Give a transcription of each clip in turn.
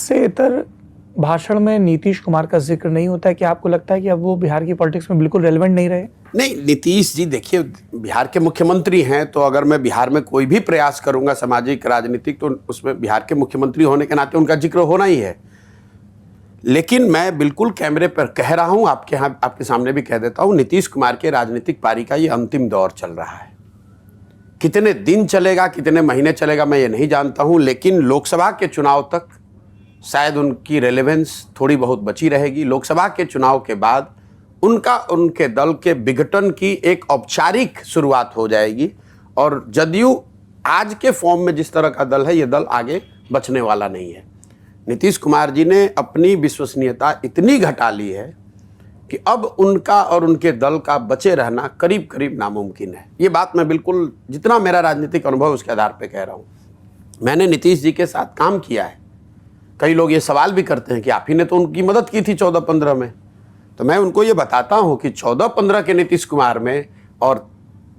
इससे इतर भाषण में नीतीश कुमार का जिक्र नहीं होता है कि आपको लगता है कि अब वो बिहार की पॉलिटिक्स में बिल्कुल रेलेवेंट नहीं रहे? नहीं, नीतीश जी देखिए बिहार के मुख्यमंत्री हैं, तो अगर मैं बिहार में कोई भी प्रयास करूंगा सामाजिक राजनीतिक, तो उसमें बिहार के मुख्यमंत्री होने के नाते उनका जिक्र होना ही है। लेकिन मैं बिल्कुल कैमरे पर कह रहा हूं, आपके यहाँ आपके सामने भी कह देता हूं, नीतीश कुमार के राजनीतिक पारी का ये अंतिम दौर चल रहा है। कितने दिन चलेगा, कितने महीने चलेगा, मैं ये नहीं जानता हूं, लेकिन लोकसभा के चुनाव तक शायद उनकी रेलेवेंस थोड़ी बहुत बची रहेगी। लोकसभा के चुनाव के बाद उनके दल के विघटन की एक औपचारिक शुरुआत हो जाएगी, और जदयू आज के फॉर्म में जिस तरह का दल है, ये दल आगे बचने वाला नहीं है। नीतीश कुमार जी ने अपनी विश्वसनीयता इतनी घटा ली है कि अब उनका और उनके दल का बचे रहना करीब करीब नामुमकिन है। ये बात मैं बिल्कुल, जितना मेरा राजनीतिक अनुभव उसके आधार पर कह रहा हूँ। मैंने नीतीश जी के साथ काम किया है। कई लोग ये सवाल भी करते हैं कि आप ही ने तो उनकी मदद की थी 14-15 में। तो मैं उनको ये बताता हूँ कि 14-15 के नीतीश कुमार में और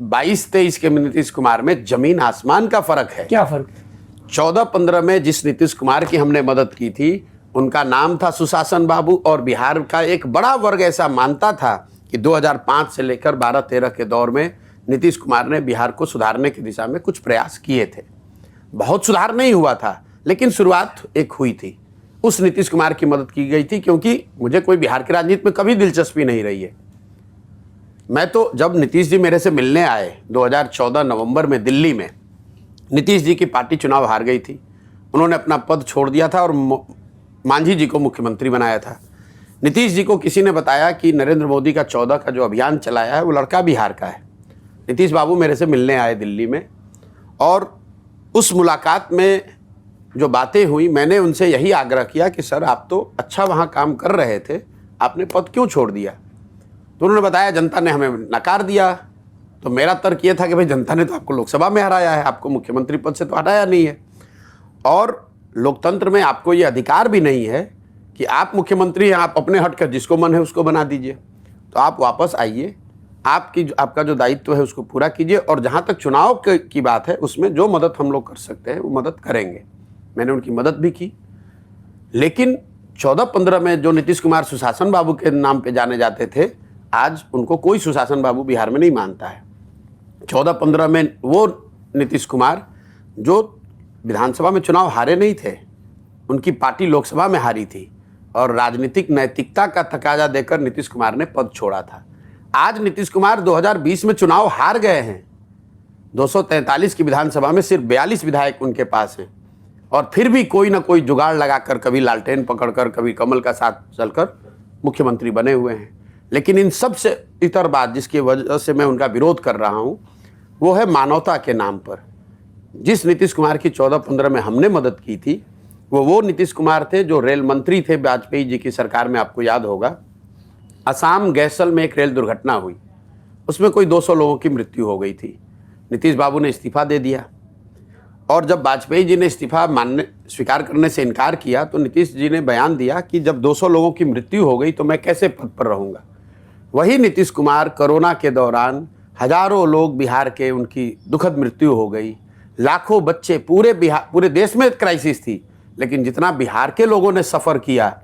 22-23 के नीतीश कुमार में जमीन आसमान का फर्क है। क्या फर्क है? 14-15 में जिस नीतीश कुमार की हमने मदद की थी, उनका नाम था सुशासन बाबू, और बिहार का एक बड़ा वर्ग ऐसा मानता था कि 2005 से लेकर 12-13 के दौर में नीतीश कुमार ने बिहार को सुधारने की दिशा में कुछ प्रयास किए थे। बहुत सुधार नहीं हुआ था, लेकिन शुरुआत एक हुई थी। उस नीतीश कुमार की मदद की गई थी, क्योंकि मुझे कोई बिहार की राजनीति में कभी दिलचस्पी नहीं रही है। मैं तो जब नीतीश जी मेरे से मिलने आए 2014 नवंबर में दिल्ली में, नीतीश जी की पार्टी चुनाव हार गई थी। उन्होंने अपना पद छोड़ दिया था और मांझी जी को मुख्यमंत्री बनाया था। नीतीश जी को किसी ने बताया कि नरेंद्र मोदी का 14 का जो अभियान चलाया है वो लड़का बिहार का है। नीतीश बाबू मेरे से मिलने आए दिल्ली में, और उस मुलाकात में जो बातें हुई, मैंने उनसे यही आग्रह किया कि सर आप तो अच्छा वहाँ काम कर रहे थे, आपने पद क्यों छोड़ दिया? तो उन्होंने बताया जनता ने हमें नकार दिया। तो मेरा तर्क ये था कि भाई जनता ने तो आपको लोकसभा में हराया है, आपको मुख्यमंत्री पद से तो हटाया नहीं है, और लोकतंत्र में आपको ये अधिकार भी नहीं है कि आप मुख्यमंत्री हैं, आप अपने हटकर जिसको मन है उसको बना दीजिए। तो आप वापस आइए, आपका जो दायित्व है उसको पूरा कीजिए, और जहाँ तक चुनाव की बात है उसमें जो मदद हम लोग कर सकते हैं वो मदद करेंगे। मैंने उनकी मदद भी की। लेकिन 14-15 में जो नीतीश कुमार सुशासन बाबू के नाम पे जाने जाते थे, आज उनको कोई सुशासन बाबू बिहार में नहीं मानता है। 14-15 में वो नीतीश कुमार जो विधानसभा में चुनाव हारे नहीं थे, उनकी पार्टी लोकसभा में हारी थी, और राजनीतिक नैतिकता का तकाजा देकर नीतीश कुमार ने पद छोड़ा था। आज नीतीश कुमार 2020 में चुनाव हार गए हैं। 243 की विधानसभा में सिर्फ 42 विधायक उनके पास हैं, और फिर भी कोई ना कोई जुगाड़ लगाकर, कभी लालटेन पकड़कर, कभी कमल का साथ चलकर मुख्यमंत्री बने हुए हैं। लेकिन इन सबसे इतर बात जिसकी वजह से मैं उनका विरोध कर रहा हूं, वो है मानवता के नाम पर। जिस नीतीश कुमार की 14-15 में हमने मदद की थी, वो नीतीश कुमार थे जो रेल मंत्री थे वाजपेयी जी की सरकार में। आपको याद होगा, असम गैसल में एक रेल दुर्घटना हुई, उसमें कोई 200 लोगों की मृत्यु हो गई थी। नीतीश बाबू ने इस्तीफा दे दिया, और जब वाजपेयी जी ने इस्तीफा स्वीकार करने से इनकार किया, तो नीतीश जी ने बयान दिया कि जब 200 लोगों की मृत्यु हो गई तो मैं कैसे पद पर रहूँगा। वही नीतीश कुमार कोरोना के दौरान हजारों लोग बिहार के, उनकी दुखद मृत्यु हो गई, लाखों बच्चे, पूरे देश में क्राइसिस थी, लेकिन जितना बिहार के लोगों ने सफ़र किया,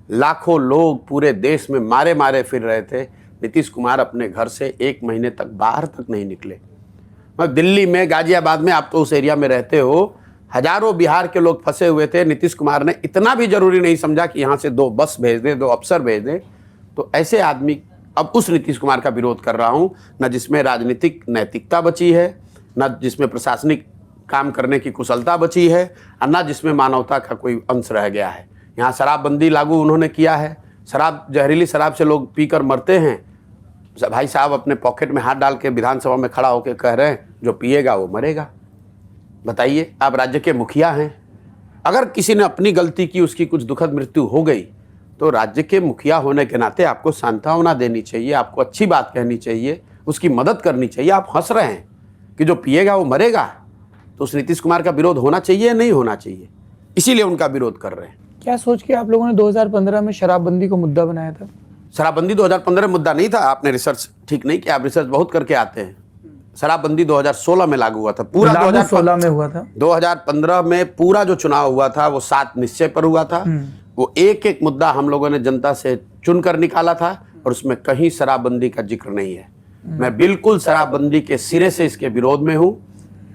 लाखों लोग पूरे देश में मारे मारे फिर रहे थे। नीतीश कुमार अपने घर से 1 महीने तक बाहर तक नहीं निकले। दिल्ली में, गाजियाबाद में, आप तो उस एरिया में रहते हो, हजारों बिहार के लोग फंसे हुए थे। नीतीश कुमार ने इतना भी जरूरी नहीं समझा कि यहाँ से 2 बस भेज दें, 2 अफसर भेज दें। तो ऐसे आदमी, अब उस नीतीश कुमार का विरोध कर रहा हूँ, न जिसमें राजनीतिक नैतिकता बची है, न जिसमें प्रशासनिक काम करने की कुशलता बची है, और न जिसमें मानवता का कोई अंश रह गया है। यहाँ शराबबंदी लागू उन्होंने किया है, जहरीली शराब से लोग पीकर मरते हैं। भाई साहब अपने पॉकेट में हाथ डाल के विधानसभा में खड़ा होकर कह रहे हैं जो पिएगा वो मरेगा। बताइए, आप राज्य के मुखिया हैं, अगर किसी ने अपनी गलती की, उसकी कुछ दुखद मृत्यु हो गई, तो राज्य के मुखिया होने के नाते आपको सांत्वना देनी चाहिए, आपको अच्छी बात कहनी चाहिए, उसकी मदद करनी चाहिए। आप हंस रहे हैं कि जो पिएगा वो मरेगा, तो उस नीतीश कुमार का विरोध होना चाहिए या नहीं होना चाहिए? इसीलिए उनका विरोध कर रहे हैं। क्या सोच के आप लोगों ने 2015 में शराबबंदी को मुद्दा बनाया था? शराबबंदी 2015 मुद्दा नहीं था। आपने रिसर्च ठीक नहीं किया, आप रिसर्च बहुत करके आते हैं। शराबबंदी 2016 में लागू हुआ था, पूरा 2016 में हुआ था। 2015 में पूरा जो चुनाव हुआ था वो 7 निश्चय पर हुआ था। वो एक एक मुद्दा हम लोगों ने जनता से चुनकर निकाला था और उसमें कहीं शराबबंदी का जिक्र नहीं है। मैं बिल्कुल शराबबंदी के सिरे से इसके विरोध में हूं,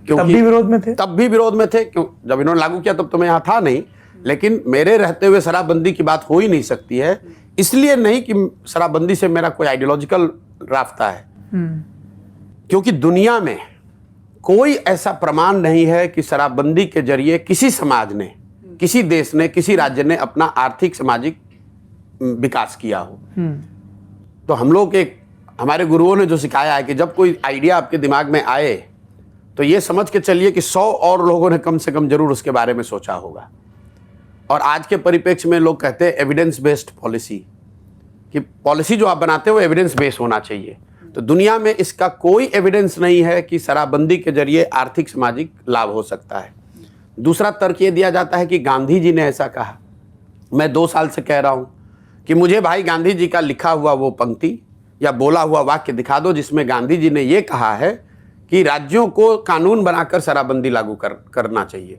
क्योंकि तब भी विरोध में थे। तब भी विरोध में थे, क्यों जब इन्होंने लागू किया तब तो मैं यहाँ था नहीं, लेकिन मेरे रहते हुए शराबबंदी की बात हो ही नहीं सकती है। इसलिए नहीं कि शराबबंदी से मेरा कोई आइडियोलॉजिकल रास्ता है, क्योंकि दुनिया में कोई ऐसा प्रमाण नहीं है कि शराबबंदी के जरिए किसी समाज ने, किसी देश ने, किसी राज्य ने अपना आर्थिक सामाजिक विकास किया हो। तो हम लोग के हमारे गुरुओं ने जो सिखाया है कि जब कोई आइडिया आपके दिमाग में आए तो ये समझ के चलिए कि 100 और लोगों ने कम से कम जरूर उसके बारे में सोचा होगा। और आज के परिप्रेक्ष्य में लोग कहते हैं एविडेंस बेस्ड पॉलिसी, कि पॉलिसी जो आप बनाते हो एविडेंस बेस्ड होना चाहिए। तो दुनिया में इसका कोई एविडेंस नहीं है कि शराबबंदी के जरिए आर्थिक सामाजिक लाभ हो सकता है। दूसरा तर्क ये दिया जाता है कि गांधी जी ने ऐसा कहा। मैं 2 साल से कह रहा हूं कि मुझे भाई गांधी जी का लिखा हुआ वो पंक्ति या बोला हुआ वाक्य दिखा दो जिसमें गांधी जी ने ये कहा है कि राज्यों को कानून बनाकर शराबबंदी लागू करना चाहिए।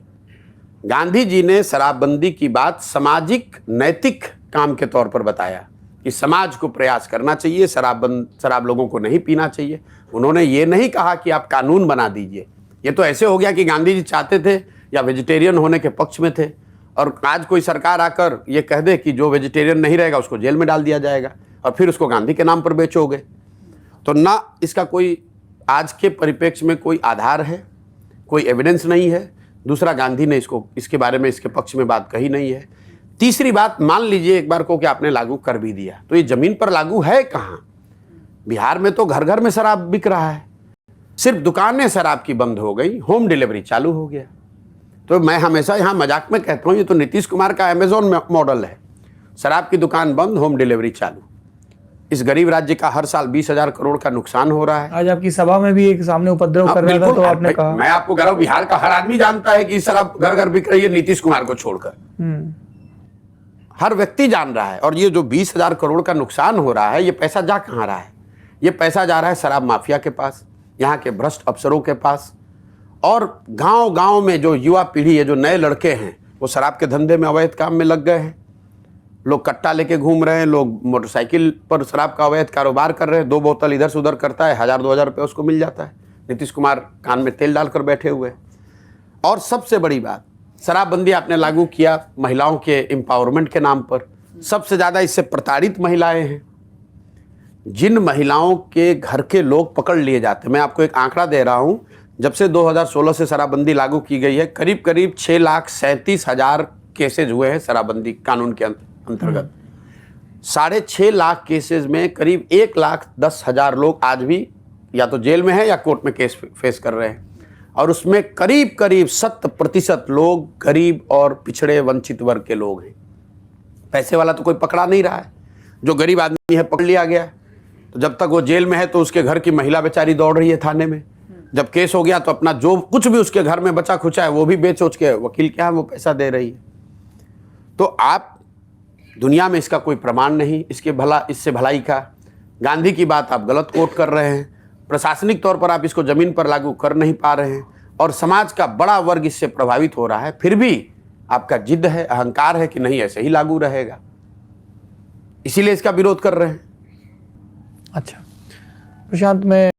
गांधी जी ने शराबबंदी की बात सामाजिक नैतिक काम के तौर पर बताया कि समाज को प्रयास करना चाहिए, शराब लोगों को नहीं पीना चाहिए। उन्होंने ये नहीं कहा कि आप कानून बना दीजिए। ये तो ऐसे हो गया कि गांधी जी चाहते थे या वेजिटेरियन होने के पक्ष में थे, और आज कोई सरकार आकर ये कह दे कि जो वेजिटेरियन नहीं रहेगा उसको जेल में डाल दिया जाएगा और फिर उसको गांधी के नाम पर बेचोगे। तो ना इसका कोई आज के परिप्रेक्ष्य में कोई आधार है, कोई एविडेंस नहीं है। दूसरा, गांधी ने इसके बारे में इसके पक्ष में बात कही नहीं है। तीसरी बात, मान लीजिए एक बार को कि आपने लागू कर भी दिया, तो ये जमीन पर लागू है कहाँ? बिहार में तो घर घर में शराब बिक रहा है, सिर्फ दुकानें शराब की बंद हो गई, होम डिलीवरी चालू हो गया। तो मैं हमेशा यहाँ मजाक में कहता हूँ ये तो नीतीश कुमार का अमेजोन मॉडल है, शराब की दुकान बंद, होम डिलीवरी चालू। इस गरीब राज्य का हर साल 20,000 करोड़ का नुकसान हो रहा है। आज आपकी सभा में भी एक सामने उपद्रव कर रहा था, तो आपने कहा। मैं आपको कह रहा हूं बिहार का हर आदमी जानता है कि शराब घर घर बिक रही है, नीतीश कुमार को छोड़कर हर व्यक्ति जान रहा है। और ये जो 20,000 करोड़ का नुकसान हो रहा है, ये पैसा जा कहां रहा है? ये पैसा जा रहा है शराब माफिया के पास, यहाँ के भ्रष्ट अफसरों के पास, और गांव गांव में जो युवा पीढ़ी है, जो नए लड़के हैं, वो शराब के धंधे में अवैध काम में लग गए हैं। लोग कट्टा लेके घूम रहे हैं, लोग मोटरसाइकिल पर शराब का अवैध कारोबार कर रहे हैं। 2 बोतल इधर से उधर करता है, 1,000-2,000 रुपये उसको मिल जाता है। नीतीश कुमार कान में तेल डालकर बैठे हुए। और सबसे बड़ी बात, शराबबंदी आपने लागू किया महिलाओं के एम्पावरमेंट के नाम पर। सबसे ज़्यादा इससे प्रताड़ित महिलाएं हैं। जिन महिलाओं के घर के लोग पकड़ लिए जाते, मैं आपको एक आंकड़ा दे रहा हूँ, जब से 2016 से शराबबंदी लागू की गई है, करीब करीब 6,37,000 केसेज हुए हैं शराबबंदी कानून के अंतर्गत। 6.5 लाख केसेज में करीब 1,10,000 लोग आज भी या तो जेल में हैं या कोर्ट में केस फेस कर रहे हैं। और उसमें करीब करीब 70% लोग गरीब और पिछड़े वंचित वर्ग के लोग हैं। पैसे वाला तो कोई पकड़ा नहीं रहा है, जो गरीब आदमी है पकड़ लिया गया। तो जब तक वो जेल में है तो उसके घर की महिला बेचारी दौड़ रही है थाने में। जब केस हो गया तो अपना जो कुछ भी उसके घर में बचा खुचा है वो भी बेच उच के वकील क्या है वो पैसा दे रही है। तो आप दुनिया में इसका कोई प्रमाण नहीं, इससे भलाई का। गांधी की बात आप गलत कोट कर रहे हैं। प्रशासनिक तौर पर आप इसको जमीन पर लागू कर नहीं पा रहे हैं, और समाज का बड़ा वर्ग इससे प्रभावित हो रहा है। फिर भी आपका जिद है, अहंकार है कि नहीं ऐसे ही लागू रहेगा, इसीलिए इसका विरोध कर रहे हैं। अच्छा प्रशांत, मैं